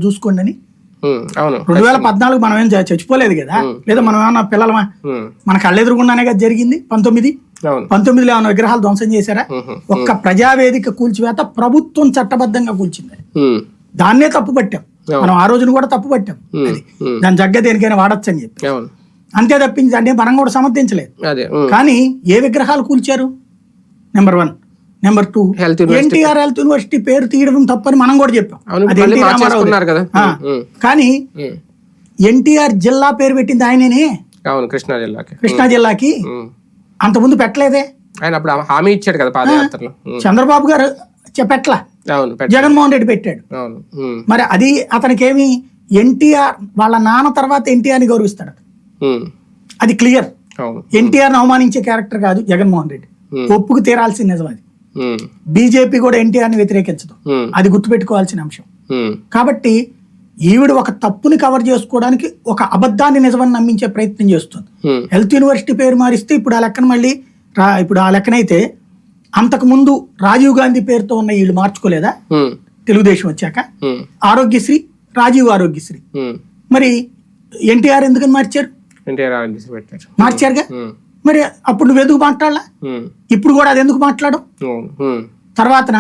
చూసుకోండి అని. అవును 2014 మనం ఏం చచ్చిపోలేదు కదా, లేదా మనం ఏమన్నా పిల్లలమా? మన కళ్ళెదురుగుండానే కదా జరిగింది. 19లో ఏమైనా విగ్రహాలు ధ్వంసం చేశారా? ఒక్క ప్రజావేదిక కూల్చివేత ప్రభుత్వం చట్టబద్ధంగా కూల్చింది. దాన్నే తప్పు పట్టాం మనం, ఆ రోజున కూడా తప్పు పట్టాం. అది దాని జగ్గ దేనికైనా వాడచ్చు అని చెప్పి, అంతే తప్పించి అంటే మనం కూడా సమర్థించలేదు. కానీ ఏ విగ్రహాలు కూల్చారు? Number 1. Number 2, NTR health university పేరు తీయడం తప్పని మనం కూడా చెప్పాం. అది ఎన్టీ రామారావు. కానీ ఎన్టీఆర్ జిల్లా పేరు పెట్టింది ఆయననే, కృష్ణా జిల్లాకి. అంతకుముందు పెట్టలేదే. ఆయన అప్పుడు హామీ ఇచ్చాడు కదా పాదయాత్రలో. చంద్రబాబు గారు పెట్టలా, జగన్మోహన్ రెడ్డి పెట్టాడు. మరి అది అతనికి ఏమి, ఎన్టీఆర్ వాళ్ళ నాన్న తర్వాత ఎన్టీఆర్ ని గౌరవిస్తాడు. అది క్లియర్. ఎన్టీఆర్ ని అవమానించే క్యారెక్టర్ కాదు జగన్మోహన్ రెడ్డి. ఒప్పుకు తీరాల్సిన నిజం అది. బీజేపీ కూడా ఎన్టీఆర్ ని వ్యతిరేకించదు, అది గుర్తుపెట్టుకోవాల్సిన అంశం. కాబట్టి ఈవిడ ఒక తప్పుని కవర్ చేసుకోవడానికి ఒక అబద్ధాన్ని నిజమని నమ్మించే ప్రయత్నం చేస్తుంది. హెల్త్ యూనివర్సిటీ పేరు మారిస్తే ఇప్పుడు ఆ లెక్కన మళ్ళీ ఇప్పుడు ఆ లెక్కనైతే అంతకు ముందు రాజీవ్ గాంధీ పేరుతో ఉన్న వీళ్ళు మార్చుకోలేదా? తెలుగుదేశం వచ్చాక ఆరోగ్యశ్రీ, రాజీవ్ ఆరోగ్యశ్రీ. మరి ఎన్టీఆర్ ఎందుకని మార్చారు? మార్చారుగా. మరి అప్పుడు నువ్వు ఎందుకు మాట్లాడలా? ఇప్పుడు కూడా అది ఎందుకు మాట్లాడు? తర్వాతన